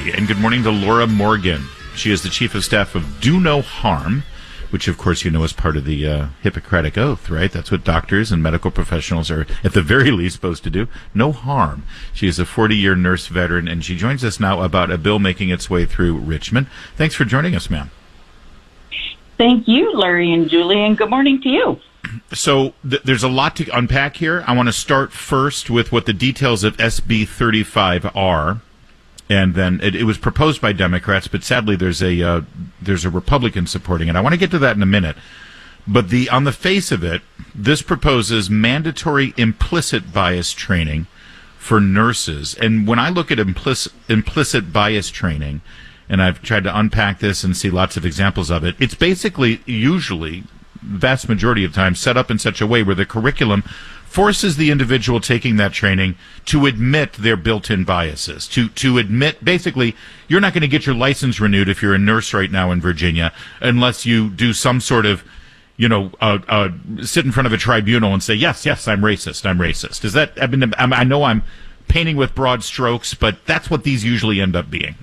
Julie, and good morning to Laura Morgan. She is the Chief of Staff of Do No Harm, which, of course, you know is part of the Hippocratic Oath, right? That's what doctors and medical professionals are, at the very least, supposed to do. No harm. She is a 40-year nurse veteran, and she joins us now about a bill making its way through Richmond. Thanks for joining us, ma'am. Thank you, Larry and Julie, and good morning to you. So there's a lot to unpack here. I want to start first with what the details of SB 35 are, and then it was proposed by Democrats, but sadly there's a Republican supporting it. I want to get to that in a minute. But on the face of it, this proposes mandatory implicit bias training for nurses. And when I look at implicit bias training, and I've tried to unpack this and see lots of examples of it, it's basically usually vast majority of time set up in such a way where the curriculum forces the individual taking that training to admit their built-in biases, to admit, basically, you're not going to get your license renewed if you're a nurse right now in Virginia unless you do some sort of, sit in front of a tribunal and say, yes, I'm racist. Is that, I know I'm painting with broad strokes, but that's what these usually end up being.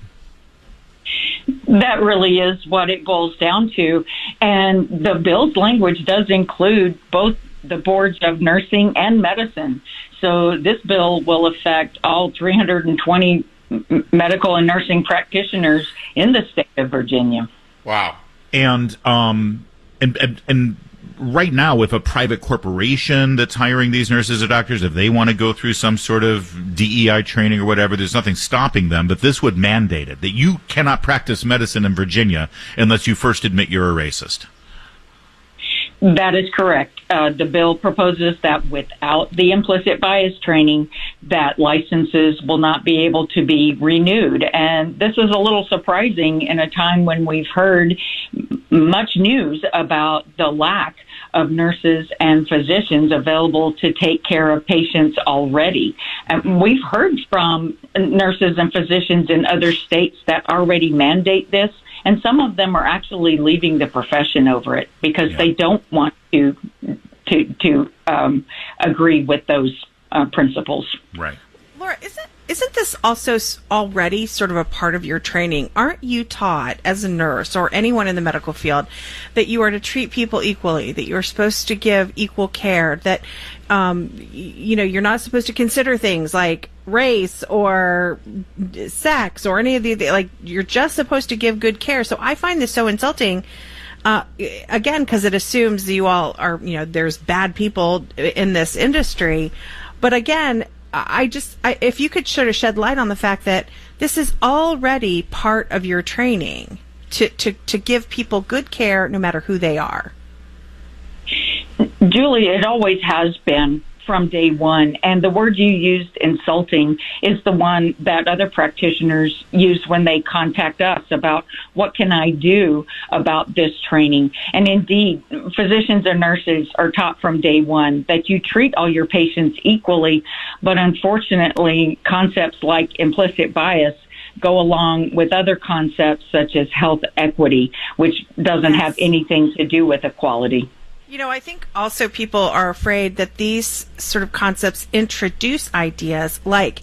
That really is what it boils down to. And the bill's language does include both the boards of nursing and medicine. So this bill will affect all 320 medical and nursing practitioners in the state of Virginia. Wow. And right now, if a private corporation that's hiring these nurses or doctors, if they want to go through some sort of DEI training or whatever, there's nothing stopping them, but this would mandate it, that you cannot practice medicine in Virginia unless you first admit you're a racist. That is correct. The bill proposes that without the implicit bias training, that licenses will not be able to be renewed. And this is a little surprising in a time when we've heard much news about the lack of nurses and physicians available to take care of patients already. And we've heard from nurses and physicians in other states that already mandate this, and some of them are actually leaving the profession over it because they don't want to agree with those principles. Right. Laura, isn't this also already sort of a part of your training? Aren't you taught as a nurse or anyone in the medical field that you are to treat people equally, that you're supposed to give equal care, that you're not supposed to consider things like race or sex or any of the, like, you're just supposed to give good care. So I find this so insulting, again, because it assumes you all are, there's bad people in this industry. But again, if you could sort of shed light on the fact that this is already part of your training to give people good care no matter who they are. Julie, it always has been from day one. And the word you used, insulting, is the one that other practitioners use when they contact us about what can I do about this training. And indeed, physicians and nurses are taught from day one that you treat all your patients equally. But unfortunately, concepts like implicit bias go along with other concepts such as health equity, which doesn't have anything to do with equality. I think also people are afraid that these sort of concepts introduce ideas like,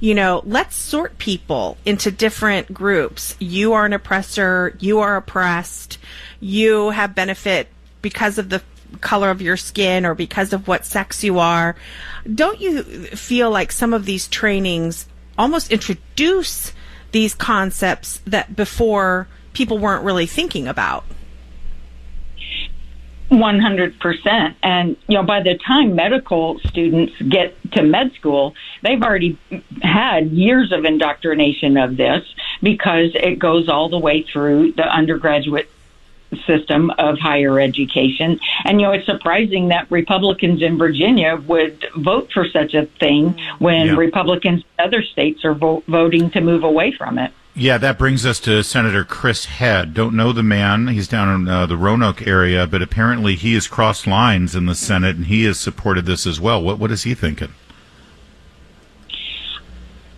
let's sort people into different groups. You are an oppressor, you are oppressed, you have benefit because of the color of your skin or because of what sex you are. Don't you feel like some of these trainings almost introduce these concepts that before people weren't really thinking about? 100%. And, by the time medical students get to med school, they've already had years of indoctrination of this because it goes all the way through the undergraduate system of higher education. And, it's surprising that Republicans in Virginia would vote for such a thing when Republicans in other states are voting to move away from it. Yeah, that brings us to Senator Chris Head. Don't know the man. He's down in the Roanoke area, but apparently he has crossed lines in the Senate, and he has supported this as well. What is he thinking?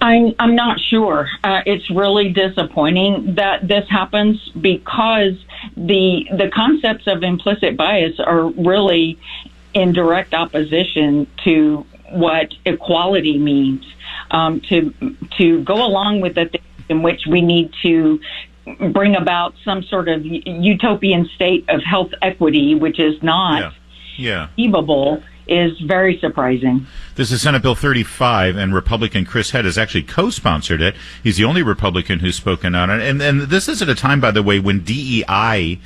I'm not sure. It's really disappointing that this happens because the concepts of implicit bias are really in direct opposition to what equality means. To go along with the in which we need to bring about some sort of utopian state of health equity, which is not achievable, is very surprising. This is Senate Bill 35, and Republican Chris Head has actually co-sponsored it. He's the only Republican who's spoken on it. And this is at a time, by the way, when DEI,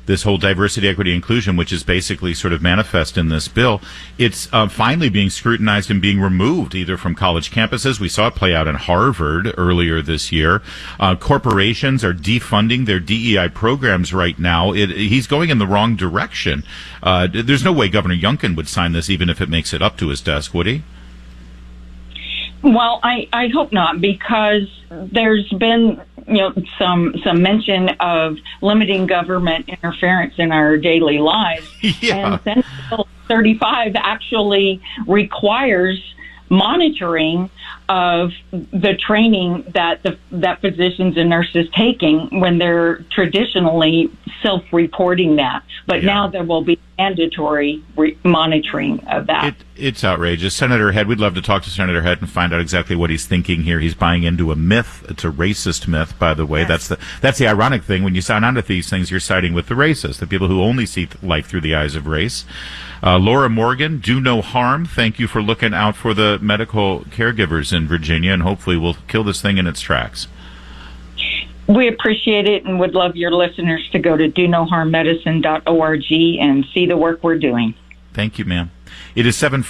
this whole diversity, equity, inclusion, which is basically sort of manifest in this bill, it's finally being scrutinized and being removed either from college campuses. We saw it play out in Harvard earlier this year. Corporations are defunding their DEI programs right now. He's going in the wrong direction. There's no way Governor Youngkin would sign this, even if it makes it up to his desk, would he? Well, I hope not, because there's been some mention of limiting government interference in our daily lives. And Senate Bill 35 actually requires monitoring of the training that that physicians and nurses taking when they're traditionally self-reporting that. But now there will be mandatory monitoring of that. It's outrageous. Senator Head, we'd love to talk to Senator Head and find out exactly what he's thinking here. He's buying into a myth. It's a racist myth, by the way. Yes. That's the ironic thing. When you sign on to these things, you're siding with the racists, the people who only see life through the eyes of race. Laura Morgan, do no harm. Thank you for looking out for the medical caregivers in Virginia, and hopefully we'll kill this thing in its tracks. We appreciate it and would love your listeners to go to donoharmmedicine.org and see the work we're doing. Thank you, ma'am. It is 7:40.